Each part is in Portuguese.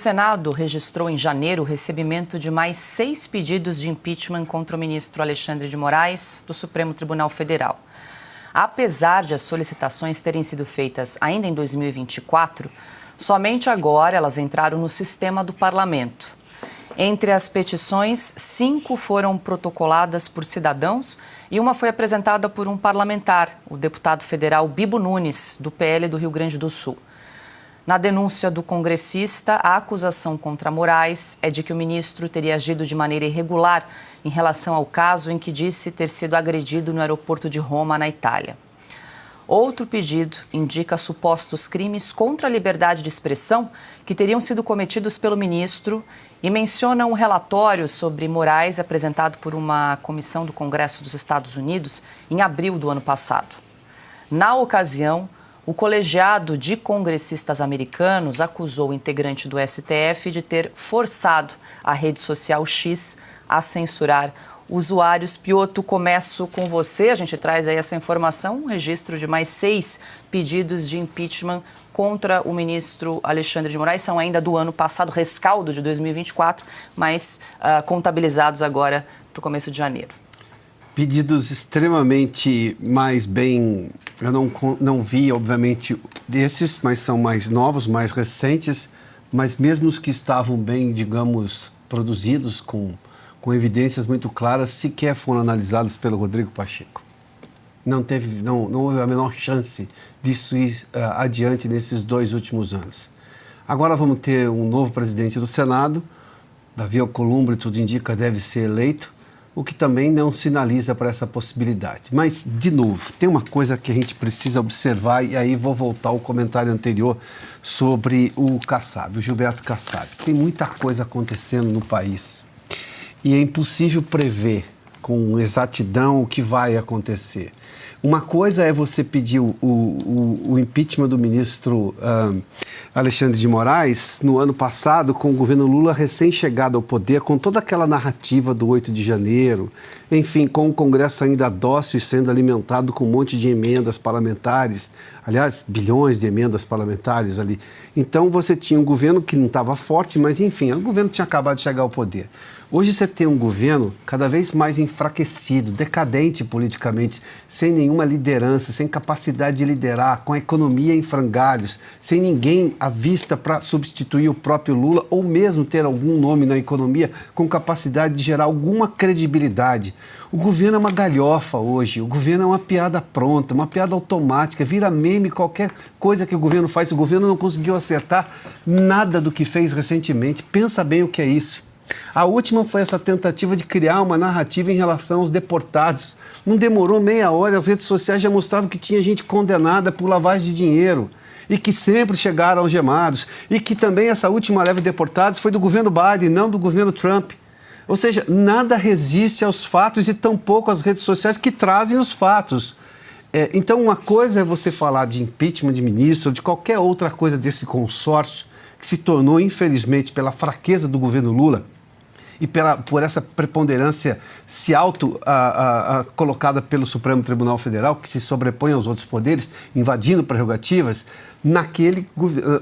Senado registrou em janeiro o recebimento de mais 6 pedidos de impeachment contra o ministro Alexandre de Moraes, do Supremo Tribunal Federal. Apesar de as solicitações terem sido feitas ainda em 2024, somente agora elas entraram no sistema do parlamento. Entre as petições, 5 foram protocoladas por cidadãos e uma foi apresentada por um parlamentar, o deputado federal Bibo Nunes, do PL do Rio Grande do Sul. Na denúncia do congressista, a acusação contra Moraes é de que o ministro teria agido de maneira irregular em relação ao caso em que disse ter sido agredido no aeroporto de Roma, na Itália. Outro pedido indica supostos crimes contra a liberdade de expressão que teriam sido cometidos pelo ministro e menciona um relatório sobre Moraes apresentado por uma comissão do Congresso dos Estados Unidos em abril do ano passado. Na ocasião, o colegiado de congressistas americanos acusou o integrante do STF de ter forçado a rede social X a censurar usuários. Piotr, começo com você. A gente traz aí essa informação, um registro de mais 6 pedidos de impeachment contra o ministro Alexandre de Moraes. São ainda do ano passado, rescaldo de 2024, mas contabilizados agora para o começo de janeiro. Pedidos extremamente mais bem... Eu não vi, obviamente, desses, mas são mais novos, mais recentes, mas mesmo os que estavam bem, digamos, produzidos com evidências muito claras, sequer foram analisados pelo Rodrigo Pacheco. Não houve a menor chance disso ir adiante nesses 2 últimos anos. Agora vamos ter um novo presidente do Senado, Davi Alcolumbre, tudo indica, deve ser eleito, o que também não sinaliza para essa possibilidade. Mas, de novo, tem uma coisa que a gente precisa observar, e aí vou voltar ao comentário anterior sobre o Kassab, o Gilberto Kassab. Tem muita coisa acontecendo no país e é impossível prever com exatidão o que vai acontecer. Uma coisa é você pedir o impeachment do ministro Alexandre de Moraes no ano passado, com o governo Lula recém-chegado ao poder, com toda aquela narrativa do 8 de janeiro, enfim, com o Congresso ainda dócil e sendo alimentado com um monte de emendas parlamentares, aliás, bilhões de emendas parlamentares ali. Então você tinha um governo que não estava forte, mas enfim, o governo tinha acabado de chegar ao poder. Hoje você tem um governo cada vez mais enfraquecido, decadente politicamente, sem nenhuma liderança, sem capacidade de liderar, com a economia em frangalhos, sem ninguém à vista para substituir o próprio Lula ou mesmo ter algum nome na economia com capacidade de gerar alguma credibilidade. O governo é uma galhofa hoje, o governo é uma piada pronta, uma piada automática, vira meme qualquer coisa que o governo faz. O governo não conseguiu acertar nada do que fez recentemente. Pensa bem o que é isso. A última foi essa tentativa de criar uma narrativa em relação aos deportados. Não demorou meia hora, as redes sociais já mostravam que tinha gente condenada por lavagem de dinheiro e que sempre chegaram algemados, e que também essa última leva de deportados foi do governo Biden, não do governo Trump. Ou seja, nada resiste aos fatos e tampouco as redes sociais que trazem os fatos. Então, uma coisa é você falar de impeachment de ministro ou de qualquer outra coisa desse consórcio que se tornou, infelizmente, pela fraqueza do governo Lula e por essa preponderância se colocada pelo Supremo Tribunal Federal, que se sobrepõe aos outros poderes, invadindo prerrogativas,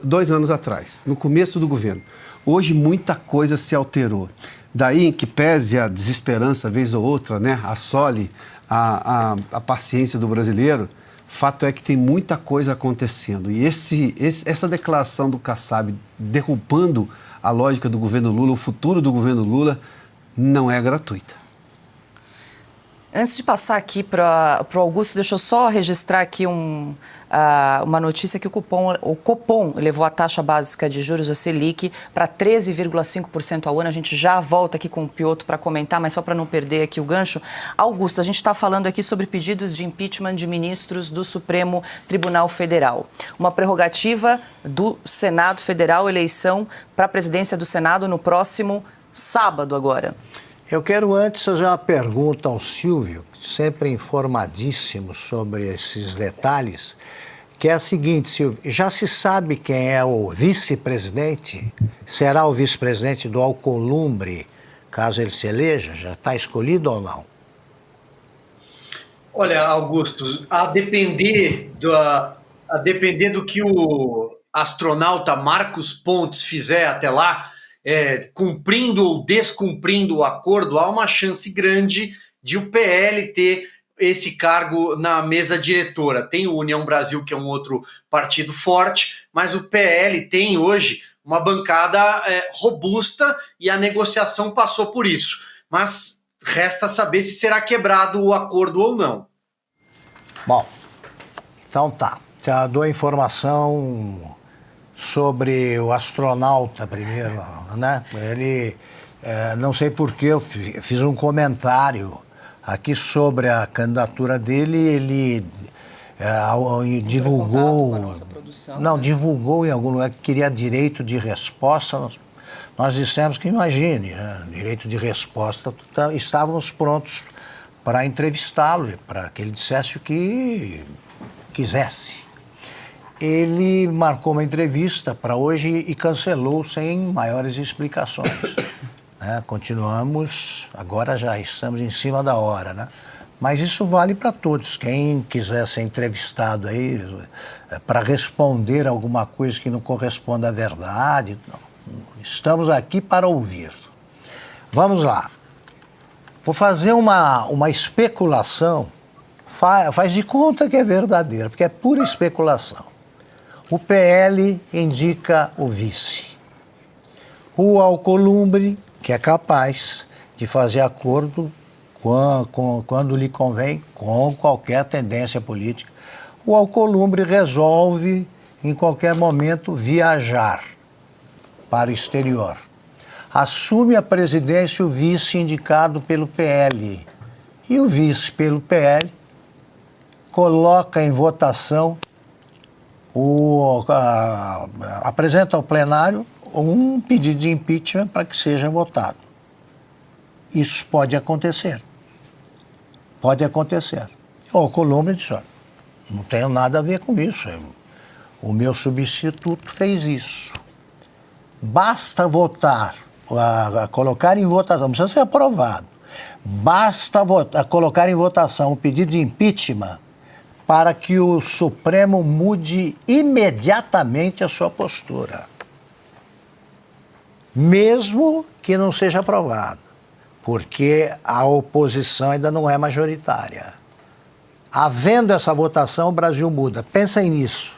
2 anos atrás, no começo do governo. Hoje, muita coisa se alterou. Daí em que pese a desesperança, vez ou outra, né, assole a paciência do brasileiro, fato é que tem muita coisa acontecendo. E essa declaração do Kassab derrubando a lógica do governo Lula, o futuro do governo Lula, não é gratuita. Antes de passar aqui para o Augusto, deixa eu só registrar aqui uma notícia que o Copom elevou a taxa básica de juros, a Selic, para 13,5% ao ano. A gente já volta aqui com o Piotr para comentar, mas só para não perder aqui o gancho. Augusto, a gente está falando aqui sobre pedidos de impeachment de ministros do Supremo Tribunal Federal. Uma prerrogativa do Senado Federal, eleição para a presidência do Senado no próximo sábado agora. Eu quero antes fazer uma pergunta ao Silvio, sempre informadíssimo sobre esses detalhes, que é a seguinte, Silvio, já se sabe quem é o vice-presidente? Será o vice-presidente do Alcolumbre, caso ele se eleja? Já está escolhido ou não? Olha, Augusto, a depender do que o astronauta Marcos Pontes fizer até lá, cumprindo ou descumprindo o acordo, há uma chance grande de o PL ter esse cargo na mesa diretora. Tem o União Brasil, que é um outro partido forte, mas o PL tem hoje uma bancada robusta e a negociação passou por isso. Mas resta saber se será quebrado o acordo ou não. Bom, então tá. Já dou informação sobre o astronauta primeiro, né? Ele, não sei por que eu fiz um comentário aqui sobre a candidatura dele, ele divulgou, divulgou em algum lugar que queria direito de resposta. Nós dissemos que, imagine, direito de resposta, estávamos prontos para entrevistá-lo, para que ele dissesse o que quisesse. Ele marcou uma entrevista para hoje e cancelou sem maiores explicações. Continuamos, agora já estamos em cima da hora, né? Mas isso vale para todos. Quem quiser ser entrevistado aí para responder alguma coisa que não corresponde à verdade, estamos aqui para ouvir. Vamos lá. Vou fazer uma especulação, faz de conta que é verdadeira, porque é pura especulação. O PL indica o vice. O Alcolumbre, que é capaz de fazer acordo quando lhe convém, com qualquer tendência política, o Alcolumbre resolve, em qualquer momento, viajar para o exterior. Assume a presidência o vice indicado pelo PL. E o vice pelo PL coloca em votação, apresenta ao plenário um pedido de impeachment para que seja votado. Isso pode acontecer. Pode acontecer. O Alcolumbre disse, olha, não tenho nada a ver com isso. O meu substituto fez isso. Basta votar, colocar em votação, não precisa ser aprovado. Basta colocar em votação o pedido de impeachment para que o Supremo mude imediatamente a sua postura. Mesmo que não seja aprovado, porque a oposição ainda não é majoritária. Havendo essa votação, o Brasil muda. Pensem nisso.